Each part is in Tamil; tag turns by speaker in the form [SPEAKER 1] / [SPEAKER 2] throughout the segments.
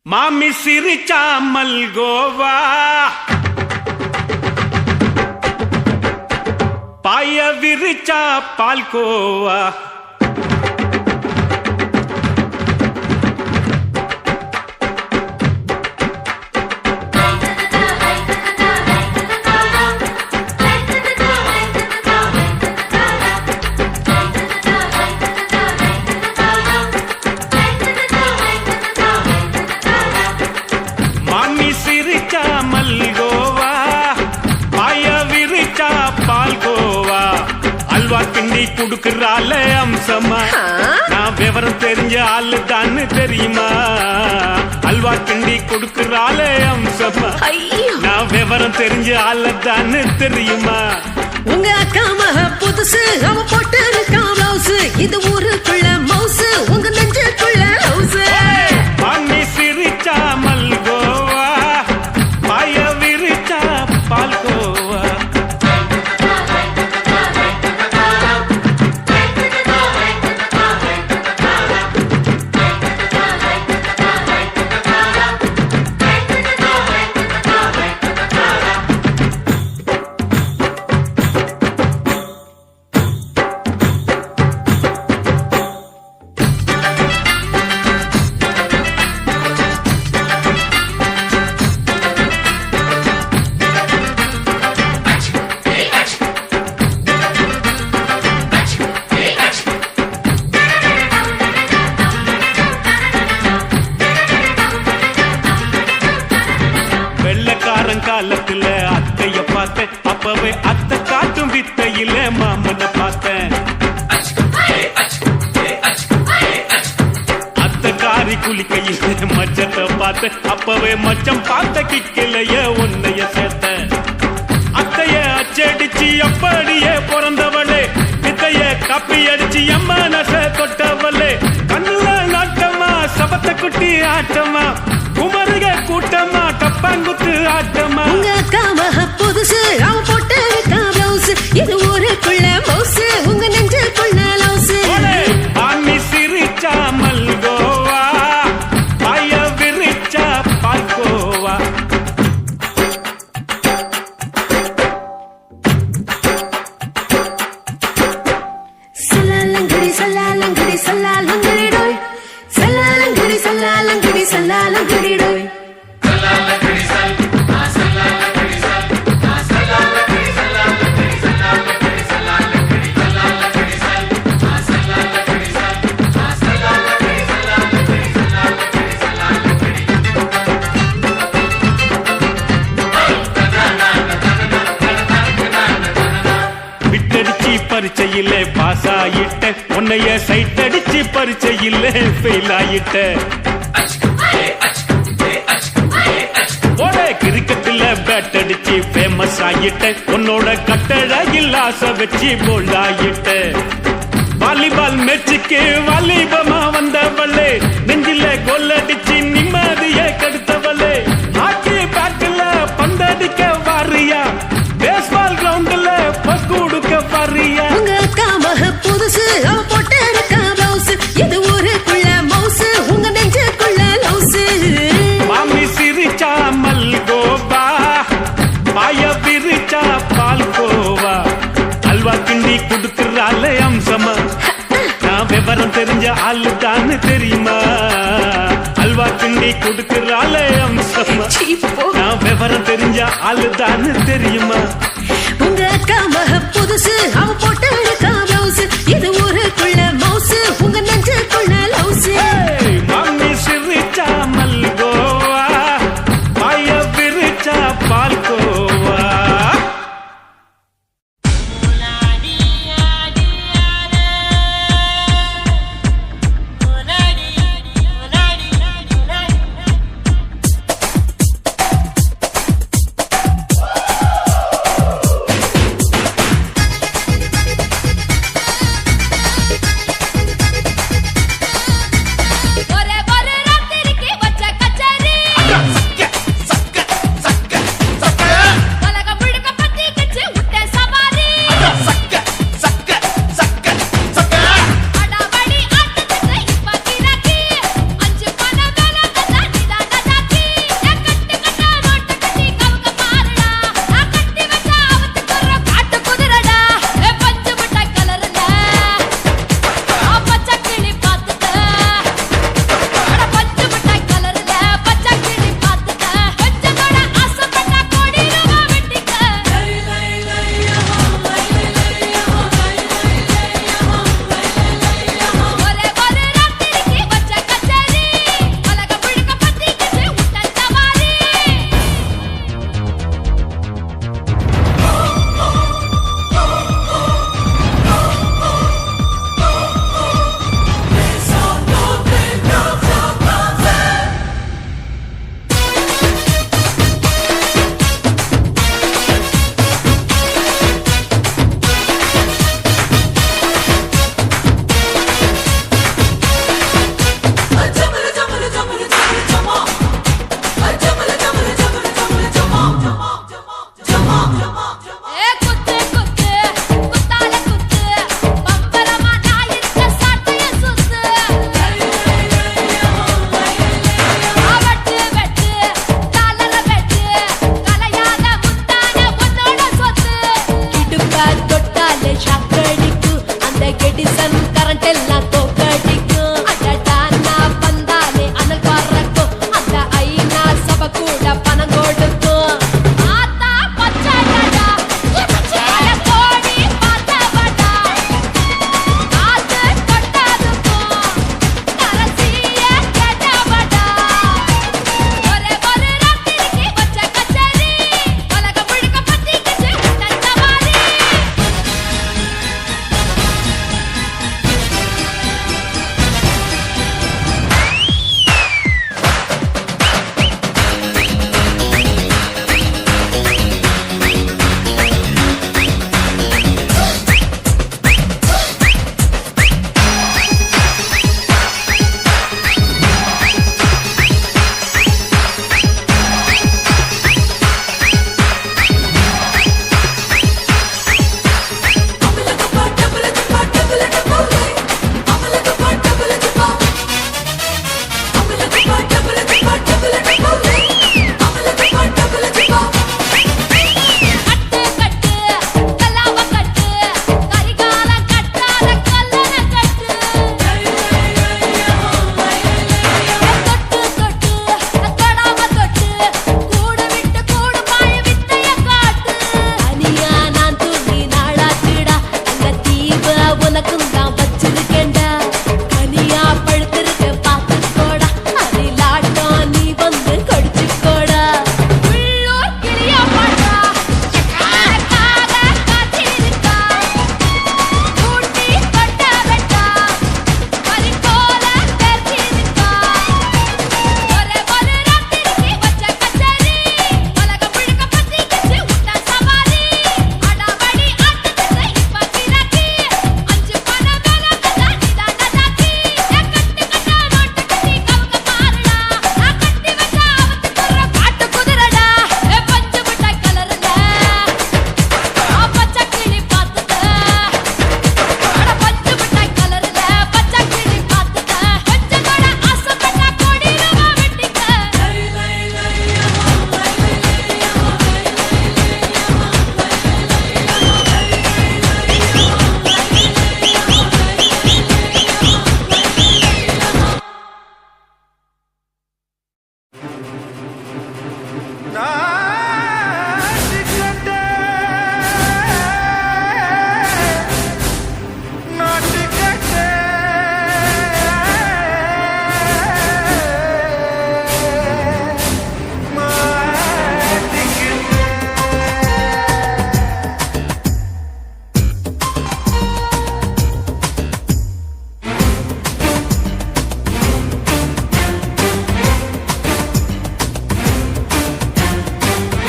[SPEAKER 1] மாமி சிரிச்சா மல்கோவா பாய விரிச்சா பால்கோவா கிண்டி குடுக்கறால அம்சமா நான் விவரம் தெரிஞ்ச ஆளு தான்னு தெரியுமா அல்வா கிண்டி குடுக்கறால அம்சமா நான் விவரம் தெரிஞ்ச ஆளு தான்னு தெரியுமா
[SPEAKER 2] உங்க அக்கா மக புதுசு அவ போட்டு இருக்கா பிளவுஸ் இது ஊருக்குள்ள மவுசு உங்க நெஞ்சுக்குள்ள ஹவுஸ்
[SPEAKER 1] மாமி சிரிச்சா மல்கோவா பாய விரிச்சா பால்கோவா காலத்துல அத்தைய பார்த்தேன் அப்பவே அத்தை காட்டும் வித்தையில மாமனை பார்த்தேன் அத்தை காரி குளிக்கையில மச்சத்தை பார்த்தேன் அப்பவே மச்சம் பார்த்த கிக்கலைய உன்னைய சேர்த்தேன் அத்தைய அச்சடிச்சு அப்படியே பிறந்தவளே வித்தைய காப்பி அடிச்சு எம்மனச தொட்டவளே கண்ணுல நாட்டமா சபத்தை குட்டி ஆட்டமா குமருக கூட்டமா டப்பாங்குத்து ஆட்டமா
[SPEAKER 2] உங்க அக்கா மக புதுசு அவ போட்டு இருக்கா பிளவுஸ் இது ஊருக்குள்ள மவுசு உங்க நெஞ்சுக்குள்ள லவுஸ்
[SPEAKER 1] மாமி சிரிச்சா மல்கோவா பாய விரிச்சா பால்கோவா
[SPEAKER 2] சல்லாலங்கடி சல்லாலங்கடி சல்லாலங்கடி டோய் சல்லாலங்கடி சல்லாலங்கடி சல்லாலங்கடி டோய்
[SPEAKER 1] பரிச்சையில பாஸ் ஆயிட்ட உன்னைய சைட் அடிச்சு பரிச்சையில ஃபெயில் ஆயிட்ட கிரிக்கெட்ல பேட் அடிச்சு ஃபேமஸ் ஆயிட்ட உன்னோட கட்டழகில் ஆசை வச்சு போல்ட் ஆயிட்ட வாலிபால் மேட்சுக்கு வாலிபமா வந்தவளே நெஞ்சில கோல் அடிச்சு நிம்மதியை கெடுத்தவளே ஹாக்கி பேட்ல பந்தடிக்க வாரியா பேஸ்பால் கிரவுண்ட்ல பஸ் கொடுக்க வாரியா
[SPEAKER 2] உங்க அக்கா மக புதுசு அவ போட்டு இருக்கா பிளவுஸ் இது ஊருக்குள்ள மவுசு உங்க நெஞ்சுக்குள்ள லவுஸ்
[SPEAKER 1] மாமி சிரிச்சா மல்கோவா பாய விரிச்சா பால்கோவா அல்வா கிண்டி குடுக்கறால அம்சமா நான் விவரம் தெரிஞ்ச ஆளு தான்னு தெரியுமா அல்வா கிண்டி குடுக்கறால அம்சமா நான் விவரம் தெரிஞ்ச ஆளு தான்னு தெரியுமா
[SPEAKER 2] உங்க அக்கா மக புதுசு அவ போட்டு இருக்கா பிளவுஸ் இது ஊருக்குள்ள மவுசு உங்க நெஞ்சுக்குள்ள லவுஸ்
[SPEAKER 1] மாமி சிரிச்சா மல்கோவா பாய விரிச்சா பால்கோவா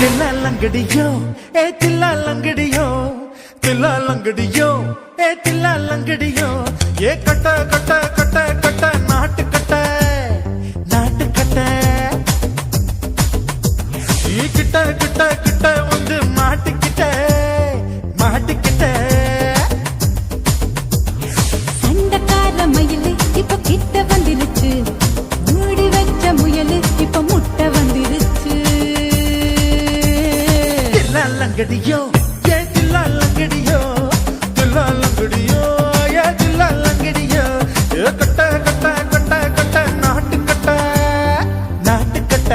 [SPEAKER 3] தில்லாலங்கடியோ ஏ தில்லாலங்கடியோ தில்லாலங்கடியோ ஏ தில்லாலங்கடியோ ஏ கட்ட கட்ட கட்ட கட்ட நாட்டு கட்ட நாட்டு கட்ட நீ கிட்ட கிட்ட கிட்ட வந்து மாட்டிக்கிட்ட மாட்டிக்கிட்ட
[SPEAKER 4] சண்டக்கார மயிலு இப்ப கிட்ட வந்துருச்சு மூடி வச்ச முயலு இப்ப முட்டை வந்துருச்சு
[SPEAKER 3] தில்லாலங்கடியோ ஏ தில்லாலங்கடியோ தில்லாலங்கடியோ ஏ தில்லாலங்கடியோ ஏ கட்ட கட்ட கட்ட கட்ட நாட்டு கட்ட நாட்டு கட்ட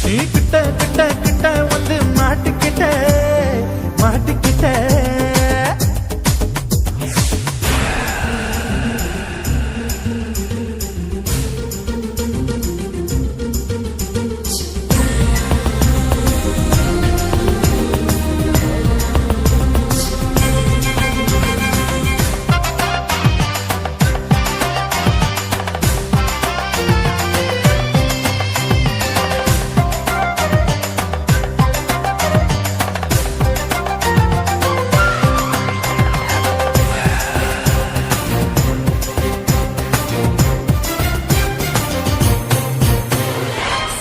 [SPEAKER 3] நீ கிட்ட கிட்ட கிட்ட வந்து மாட்டிக்கிட்ட மாட்டிக்கிட்ட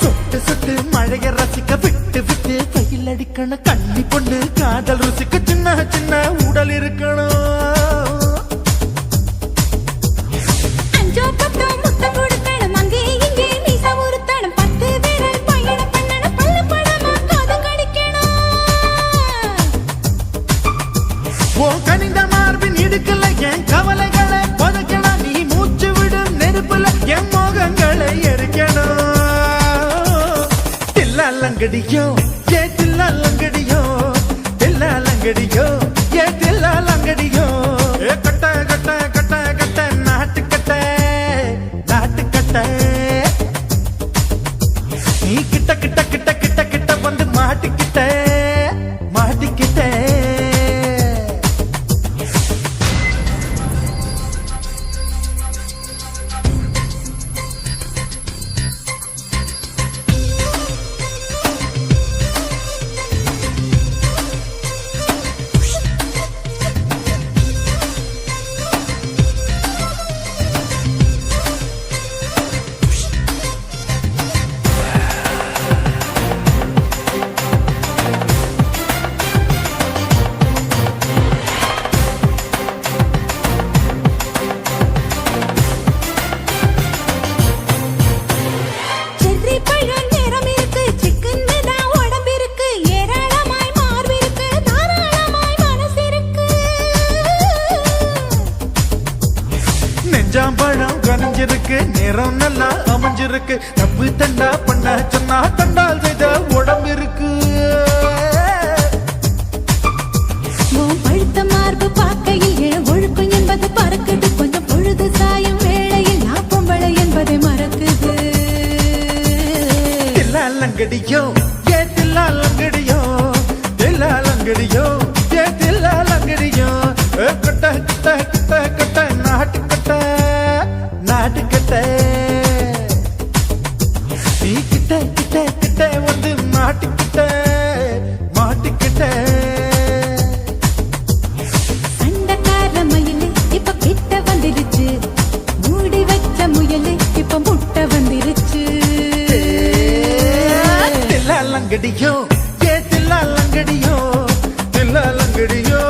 [SPEAKER 3] சுட்டு சுட்டு மழைய ரசிக்க விட்டு விட்டு வெயில் அடிக்கணும் கண்ணி பொண்ணு காதல் ருசிக்க சின்ன சின்ன உடல் இருக்கணும்
[SPEAKER 4] அஞ்சோ பத்தோ முத்தம் கொடுக்கணும் அங்கே இங்கே மீசா உருத்தணும் 10 விரல் பயணம் பண்ணணும் பல்ல படமா காது கடிக்கணும்
[SPEAKER 3] ஓ கனிந்த மார்பின் இடுக்கல என் கவலைகளை புதைக்கணும் நீ மூச்சு விடும் நெருப்புல என் மோகங்களை எரிக்கணும் தில்லாலங்கடியோ ஏ தில்லாலங்கடியோ தில்லாலங்கடியோ ஏ தில்லாலங்கடியோ ஏ கட்ட கட்ட கட்ட கட்ட நாட்டு கட்ட நாட்டு கட்ட நீ கிட்ட கிட்ட கிட்ட கிட்ட கிட்ட வந்து மாட்டிக்கிட்ட மாட்டிக்கிட்ட
[SPEAKER 4] செர்ரி பழம் நிறம் இருக்கு சிக்கன் தான் உடம்பு இருக்கு ஏராளமாய் மார்பு இருக்கு தாராளமாய் மனசு இருக்கு
[SPEAKER 3] நெஞ்சாம்பழம் கனிஞ்சிருக்கு நிறம் நல்லா அமைஞ்சிருக்கு தப்பு தண்டா பண்ண சொன்னா தண்டால் செய்த உடம்பு இருக்கு
[SPEAKER 4] உன் பழுத்த மார்பு பார்க்கையில் என் ஒழுக்கம் என்பது பறக்குது கொஞ்சம் பொழுது சாயும் வேளையில் நான் பொம்பளை என்பதை மறக்குது
[SPEAKER 3] தில்லாலங்கடியோ ஏ தில்லாலங்கடியோ தில்லாலங்கடியோ ஏ தில்லாலங்கடியோ ஏ கட்ட கட்ட கட்ட கட்ட நாட்டு கட்ட நாட்டு கட்ட நீ கிட்ட கிட்ட கிட்ட வந்து மாட்டிக்கிட்ட மாட்டிக்கிட்ட
[SPEAKER 4] சண்டக்கார மயிலு இப்ப கிட்ட வந்துருச்சு மூடி வச்ச முயலு இப்ப முட்டை வந்துருச்சு
[SPEAKER 3] தில்லாலங்கடியோ ஏ தில்லாலங்கடியோ தில்லாலங்கடியோ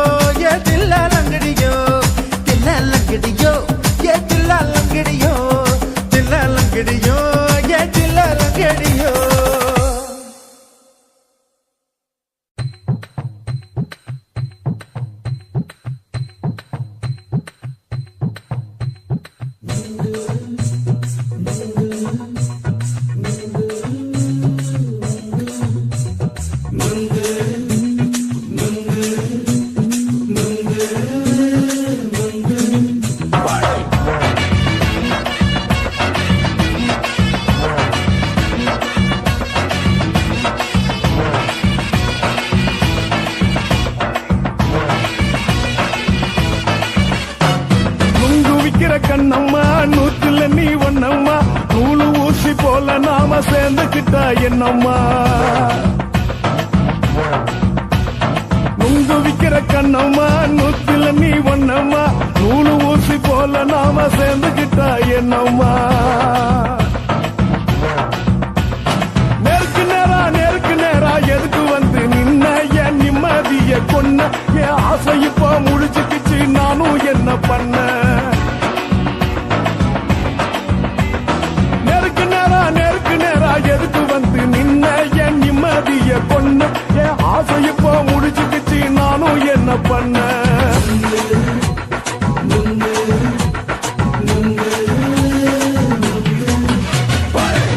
[SPEAKER 3] ஏ தில்லாலங்கடியோ தில்லாலங்கடியோ ஏ தில்லாலங்கடியோ தில்லாலங்கடியோ ஏ தில்லாலங்கடியோ
[SPEAKER 5] கண்ணம்மா நூற்றுல நீ ஒன்னம்மா நூலு ஊசி போல நாம நாம சேர்ந்துக்கிட்டா என்னம்மா நுங்கு விக்கிற கண்ணம்மா நூத்துல நீ ஒன்னம்மா நூலு ஊசி போல நாம சேர்ந்துக்கிட்டா என்னம்மா நேருக்கு நேரா எதுக்கு வந்து நின்ன என் நிம்மதிய கொன்ன என் ஆசை இப்போ முடிச்சுக்கிச்சு நானும் என்ன பண்ண நேருக்கு நேரா எதுக்கு வந்து நின்ன என் நிம்மதிய கொன்ன என் ஆசை இப்போ முடிச்சுக்கிச்சு நானும் என்ன பண்ண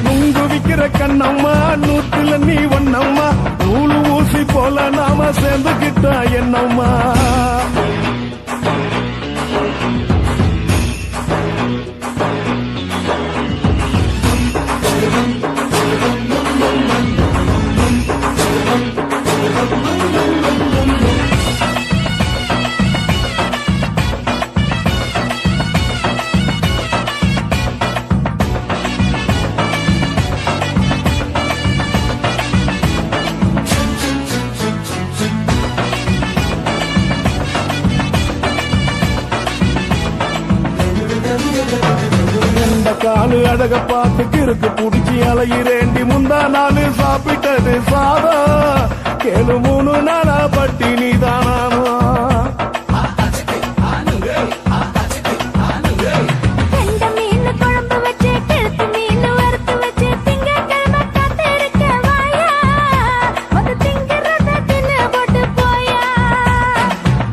[SPEAKER 5] நுங்கு விக்கிற கண்ணம்மா நூத்துல நீ ஒன்னம்மா நூலு ஊசி போல நாம சேர்ந்துக்கிட்டா என்னம்மா காலு அழக பார்த்து கிறுக்கு புடிச்சி அலையிறேண்டி முந்தா நாலு சாப்பிட்டது சாதம் கேளு 3 நாளா பட்டினி தானாமா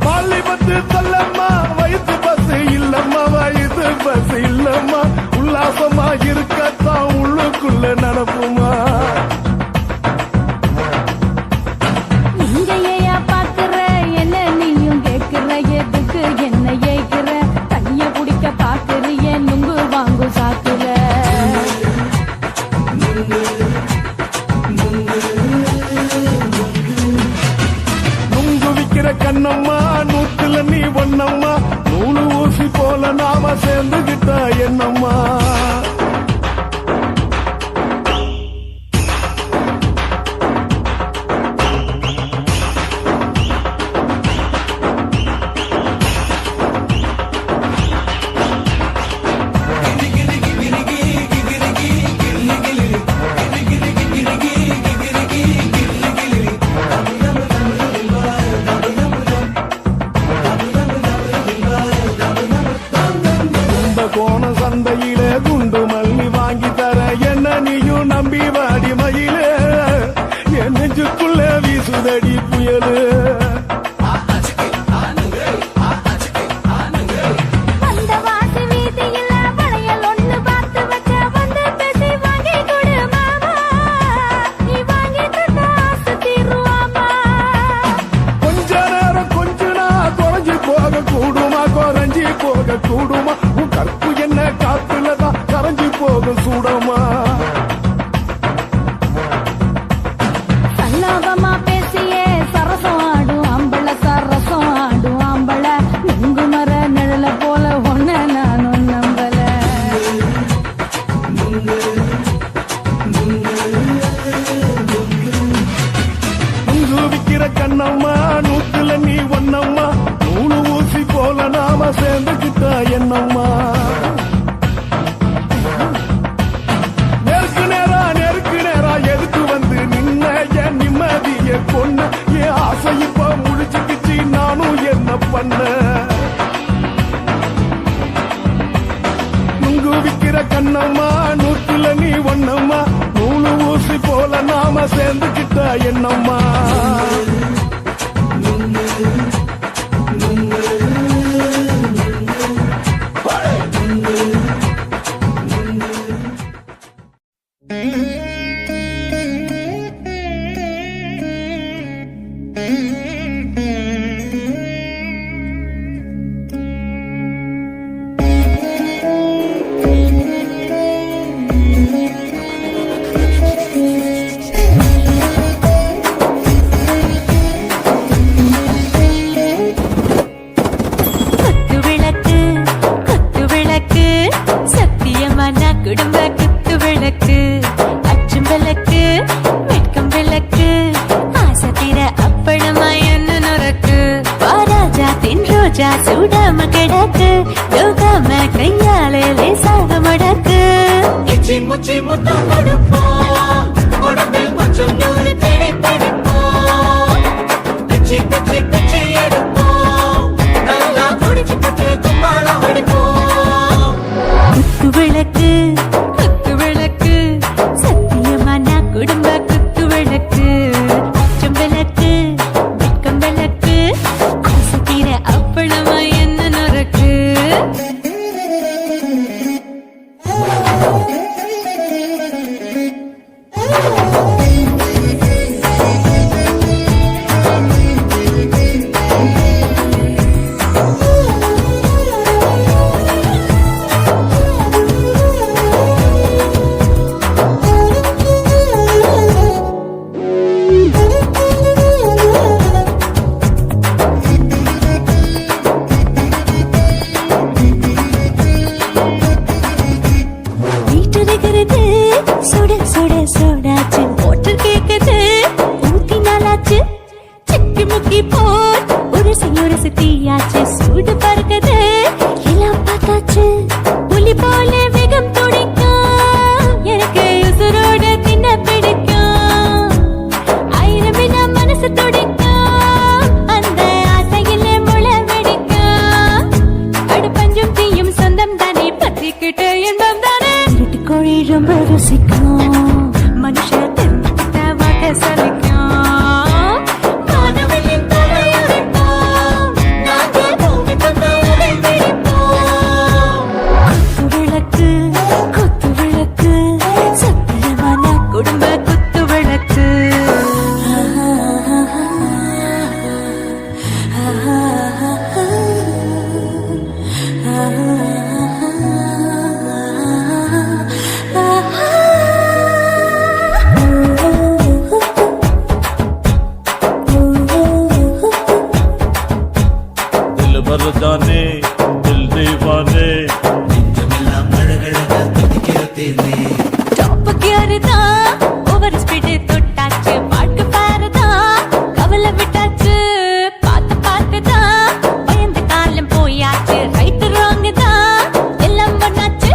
[SPEAKER 5] பள்ளி பத்து சொல்லம்மா வயசு பஸ் இல்லம்மா வயசு பஸ் இல்லம்மா உல்லாசமா இருக்கத்தான் உள்ளுக்குள்ள நடப்புமா
[SPEAKER 4] இங்கேயா பாக்குற என்ன நீயும் கேக்குற எதுக்கு என்ன ஏய்க்கிற கைய குடிக்க பாக்குறிய நுங்கு வாங்கு சாக்குற
[SPEAKER 5] நுங்கு விக்கிற கண்ணம்மா நூத்துல நீ ஒன்னம்மா நூலு ஊசி போல நாம சேர்ந்துகிட்டா என்னம்மா கோண சந்தையிலே குண்டு மல்லி வாங்கி தர என்ன நீயும் நம்பி வாடி மயிலே என் நெஞ்சுக்குள்ள வீசுதடி புயலு கூடுமா உன் கற்பு என்ன காத்துலதான் கரைஞ்சி போகும் சூடமா
[SPEAKER 4] சல்லாபமா பேசியே சரசம் ஆடும் அம்பள சரசம் ஆடும் அம்பள நுங்கு மர நிழல போல ஒன்ன நானும் நம்பல
[SPEAKER 5] நுங்கு விக்கிற கண்ணம்மா நூத்துல நீ ஒன்னம்மா நூலு ஊசி போல நாம சேர்ந்துக்கிட்டா என்னம்மா நேருக்கு நேரா எதுக்கு வந்து நின்ன என் நிம்மதிய கொன்ன என் ஆசை இப்ப முடிச்சுக்கிச்சு நானும் என்ன பண்ண நுங்கு விக்கிற கண்ணம்மா நூத்துல நீ ஒன்னம்மா நூலு ஊசி போல நாம சேர்ந்துக்கிட்டா என்னம்மா
[SPEAKER 6] குடும்ப குத்து விளக்கு
[SPEAKER 4] சூடாம கிடக்கு யோகாம கையால லேசாக மடக்கு
[SPEAKER 3] இச்சி முச்சி முத்தம் கொடுப்போம் உடம்பில் கொஞ்சம் நூறு தேடி பிடிப்போம் பிச்சி பிச்சி பிச்சி எடுப்போம் நல்லா குடிச்சு பட்டு கும்பாலம் அடிப்போம்
[SPEAKER 4] குத்து விளக்கு சத்தியமான குடும்ப குத்து விளக்கு அச்சம் விளக்கு வெட்கம் விளக்கு ஆசைக்கிற அப்பளமா என்ன நொறுக்கு வீட்டிருக்கிறது சுட சுட சூடாச்சு ஓட்டல் கேக்குது ஊத்தி நாளாச்சு சிக்கி முக்கி போல் உரசி தீயாச்சு சூடு பறக்குது எல்லாம் பார்த்தாச்சு புலி போல வேகம் துடிக்கும் எனக்கு உசுரோட தின்ன பிடிக்கும் ஆயிரம் வினா மனசு துடிக்கும் அந்த ஆசையில முளை வெடிக்கும் அடுப்பஞ்சும் தீயும் சொந்தம் தானே பத்திக்கிட்டு இன்பம் தானே இருட்டு கோழி ரொம்ப ருசிக்கும் மனுஷ தெரிஞ்சுக்கிட்ட வாட்ட சலிக்கும்
[SPEAKER 3] மானவனின் தலையுரைப்போம் நாங்கள் பூமி தந்த உடை பிடிப்போம்
[SPEAKER 4] குத்து விளக்கு சத்தியமான குடும்ப குத்து விளக்கு
[SPEAKER 5] दिल भर जाने दिल दीवाने
[SPEAKER 3] நெஞ்சமெல்லாம் அழகழகா துடிக்கிறதேனே
[SPEAKER 4] டாப் கியர் தான் ஓவர் ஸ்பீட் தொட்டாச்சு வாழ்க்கை பாருதான் கவலை விட்டாச்சு பார்த்து தான் பயந்து காலம் போயாச்சு ரைட் ராங் தான் எல்லாம் பண்ணாச்சு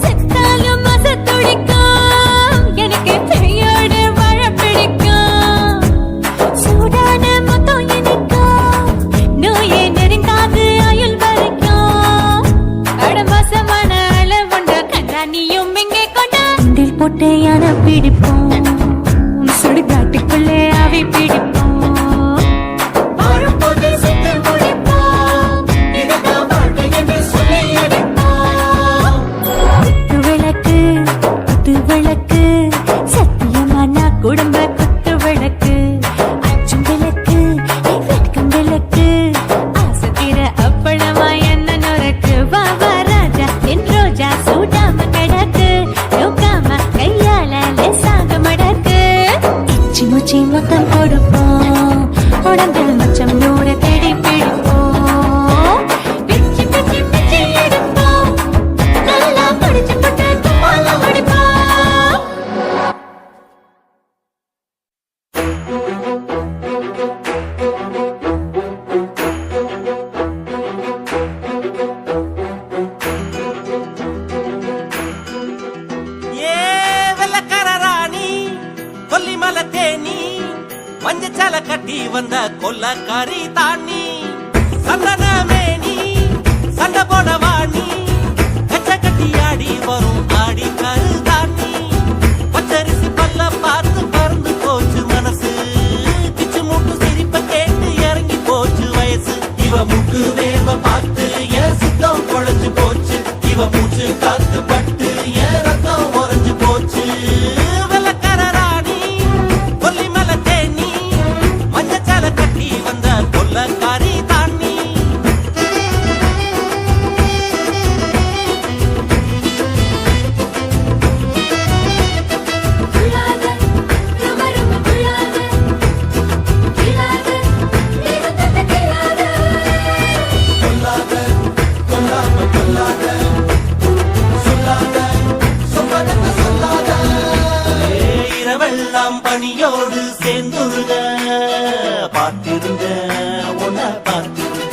[SPEAKER 4] செத்தாலும் மச துடிக்கும் எனக்கு பெரியோடு வாழ பிடிக்கும் சூடான மொத்தம் எனக்கும் நோயே நெருங்காது ஆயுள் வரைக்கும் கடமாசமான அளவுண்ட கண்ணானியும் எங்கே கொண்டா உண்டில் போட்டு யானை பிடிப்போம் சுடுகாட்டுக்குள்ளே அவை பிடிப்போம்
[SPEAKER 3] வாழும்போது செத்து முடிப்போம் இதுதான் வாழ்க்கை என்று சொல்லி அடிப்போம்
[SPEAKER 4] குத்து விளக்கு சத்தியமான குடும்ப குத்து விளக்கு அச்சும் விளக்கு வெட்கம் விளக்கு ஆசைக்கிற அப்பளமா என்ன நொறுக்கு வா ராஜா என் ரோஜா சூடாம கிடக்கு யோகாம கையால லேசாக மடக்கு இச்சி முச்சி மொத்தம் கொடுப்போம் உடம்பில் மச்சம் நூறு தேடி பிடிப்போம் பிச்சி பிச்சி பிச்சி எடுப்போம் நல்லா படிச்சு போட்டு கும்பாலம் அடிப்போம்
[SPEAKER 6] ஏ வெள்ளக்கார ராணி கொல்லிமலை தேனி மஞ்சச்சால கட்டி வந்த கொல்லக்காரி தாண்டி சந்தன மேனி சண்டை போட வாணி கச்ச கட்டி ஆடி வரும் ஆடி கரு தாண்டி பச்சரிசி பல்ல பார்த்து பறந்து போச்சு மனசு பிச்சு மூட்டு சிரிப்ப கேட்டு இறங்கி போச்சு வயசு இவ முட்டு வேர்வ பார்த்து என் சித்தம் குழைச்சு போச்சு இவ மூச்சு காத்து பட்டு என் ரத்தம் உறைஞ்சு போச்சு வெள்ளக்கார ராணி கொல்லிமலை தேனி மஞ்சச்சால கட்டி வந்த கொல்லக்காரி தாண்டி இரவெல்லாம் பணியோடு சேர்ந்துருக பார்த்திருந்த உன்னை பார்த்திருந்த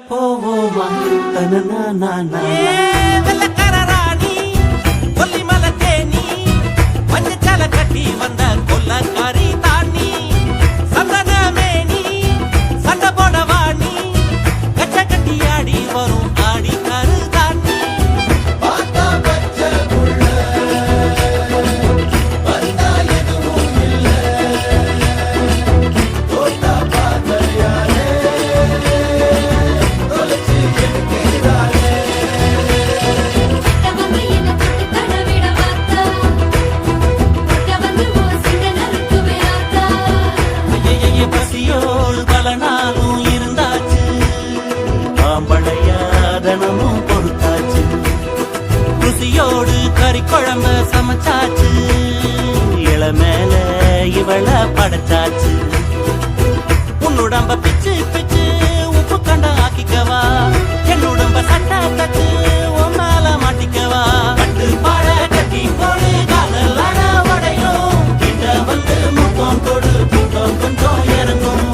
[SPEAKER 6] போவோமா வெள்ளக்கார ராணி கொல்லிமலை தேனி மஞ்சச்சால கட்டி வந்த கொல்லக்காரி தாண்டி சந்தன மேனி சண்டை போட வாணி கச்ச கட்டி ஆடி வரும் ஆடி கரு தாண்டி பசியோடு பல நாளும் இருந்தாச்சு ஆம்பளையாதனமும் பொறுத்தாச்சு ருசியோடு கறி குழம்ப சமைச்சாச்சு இளமேல இவள படைச்சாச்சு உன்னுடம்ப பிச்சு பிச்சு உப்பு கண்ட ஆக்கிக்கவா என்னுடம்ப சட்ட தட்டு உன் மேல மாட்டிக்கவா கட்டு பாட கட்டி போடு காதல் அட உடையும் கிட்ட வந்து முத்தம் கொடு முத்தம் கொஞ்சம் இறங்கும்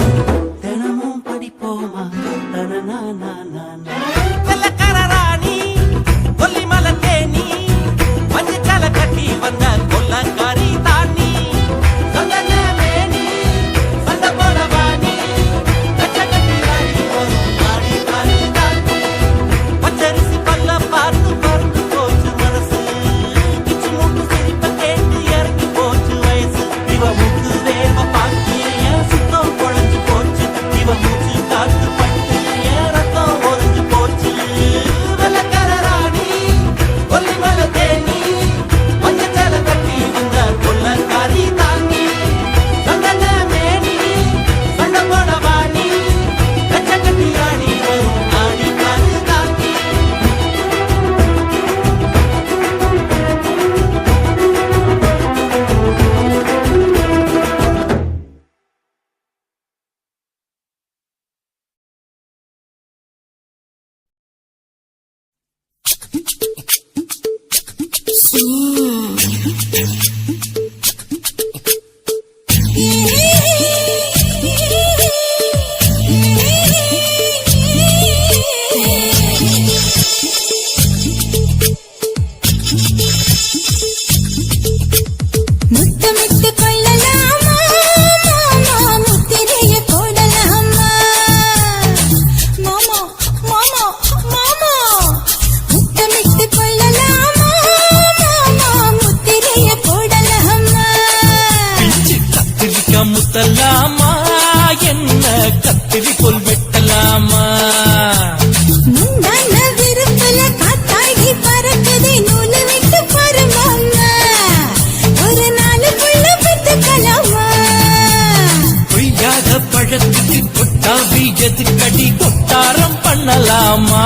[SPEAKER 6] தினமும் படிப்போமா வெள்ளக்கார ராணி கொல்லிமலை தேனி மஞ்சச்சால கட்டி வந்த கொல்லக்காரி தாண்டி சந்தன மேனி சண்டை போட வாணி கச்ச கட்டி ஆடி வரும் ஆடி காரி தாண்டி பச்சரிசி பல்ல பார்த்து பறந்து போச்சு மனசு கிச்சு மூக்கு சிரிப்ப கேட்டு இறங்கி போச்சு வயசு இவ மூக்கு வேர்வ பார்த்து என் சுத்தம் குழஞ்சு போச்சு இவ மூச்சு காத்து பட்டு என் ரத்தம் ஒழிஞ்சு போச்சு வெள்ளக்கார ராணி கொல்லிமலை தேனி மஞ்சச்சால கட்டி வந்த கொல்லக்காரி தாண்டி சந்தன மேனி சண்டை போட வாணி கச்ச கட்டி ஆடி வரும் ஆடி காரு தாண்டி
[SPEAKER 4] முத்தமிட்டு கொள்ளலாமா மாமா முத்திரைய போடலாமா மாமா மாமா மாமா முத்தமிட்டு கொள்ளலாமா மாமா முத்திரைய போடலாமா
[SPEAKER 6] கத்திரிக்கா முத்தலாமா என்ன கத்திரிக்கோல் வெட்டலாமா
[SPEAKER 4] முந்தான விருப்பல காத்தாடி பறக்குது நூலு விட்டு பருமாமா ஒரு நாளுக்குள்ள பெற்றுக்கலாமா
[SPEAKER 6] பொய்யாத பழத்துக்கு கொட்டாவி எதுக்கடி கொட்டாரம் பண்ணலாமா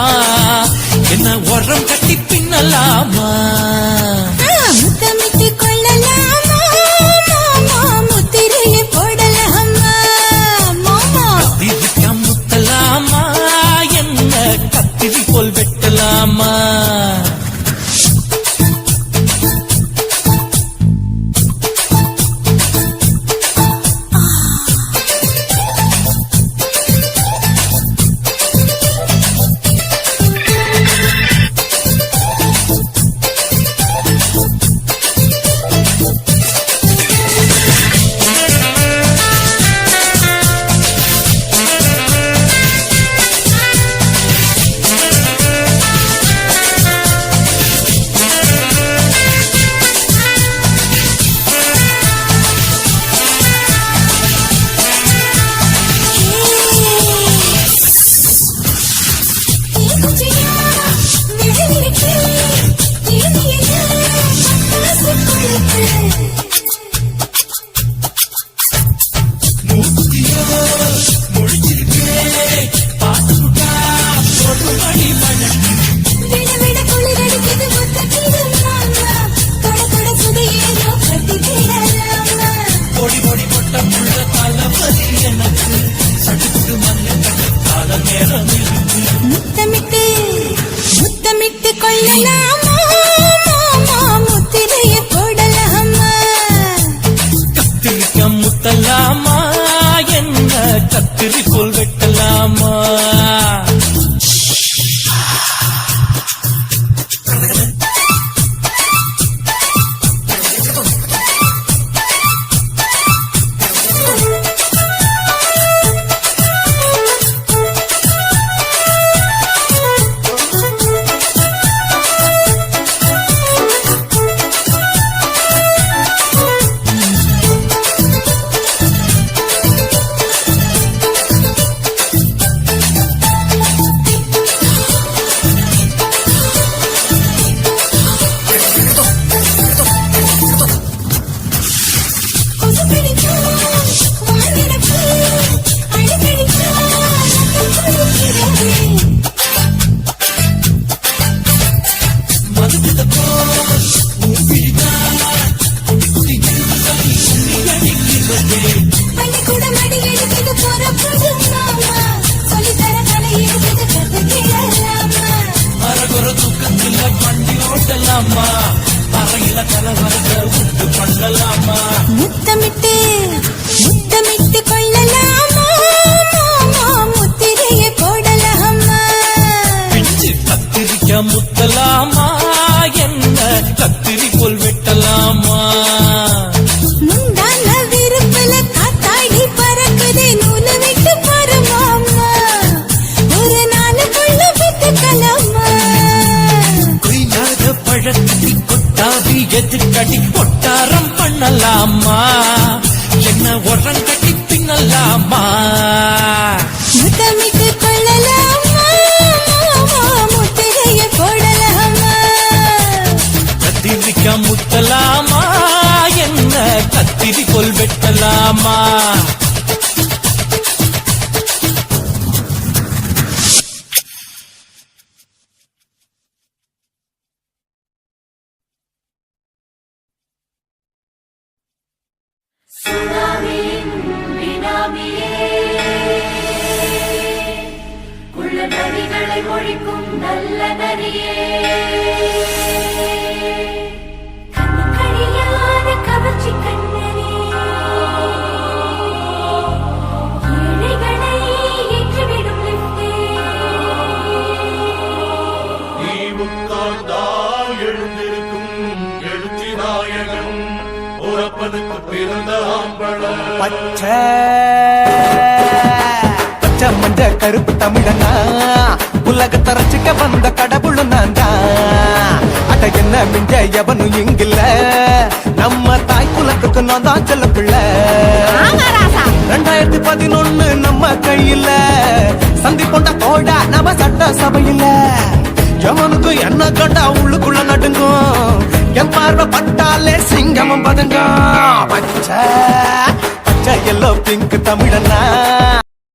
[SPEAKER 6] என்ன உரம் கட்டி பின்னலாமா
[SPEAKER 4] முத்தமிட்டு கொள்ளலாமா மாமா முத்திரைய போடலாமா மாமா
[SPEAKER 6] கத்திரிக்கா முத்தலாமா என்ன கத்திரிக்கோல் வெட்டலாமா
[SPEAKER 4] முத்தமிட்டு முத்தமிட்டு கொள்ளலாமா மாமா முத்திரைய போடலாமா
[SPEAKER 6] கத்திரிக்க முத்தலாமா என்ன கத்திரிக்கோல் வெட்டலாமா எதுக்கடி கொட்டாரம் பண்ணலாமா என்ன உரம் கட்டி பின்னலாமா
[SPEAKER 4] முத்தமிட்டு கொள்ளலாமா முத்திரைய போடலாமா
[SPEAKER 6] கத்திரிக்கா முத்தலாமா என்ன கத்திரி கொல் வெட்டலாமா
[SPEAKER 7] நரிகளை ஒழிக்கும் நல்ல நரியே கண்ணுக்கழியாத கவர்ச்சி கண்ணனே ஏழைகளை ஏற்றிவிடும் லிப்டே
[SPEAKER 5] எழுந்திருக்கும் எழுச்சி நாயகன் உறப்பதுக்கு பிறந்த ஆம்பள
[SPEAKER 3] பச்சை மஞ்ச கருப்பு தமிழனா உலக தரச்சிக்க வந்த கடவுள் நான் தான் அட என்ன மிஞ்ச எவனும் இங்கில்ல நம்ம தாய் குலத்துக்கு நான் தான் செல்ல பிள்ளை 2011 நம்ம கையில சந்தி கொண்ட தோடா நம்ம சட்ட சபையில எவனுக்கு என்ன கண்டா உள்ளுக்குள்ள நடுங்கும் என் பார்வை பட்டாலே சிங்கமும் பதுங்க பச்சை பச்சை எல்லோ பிங்க் தமிழன்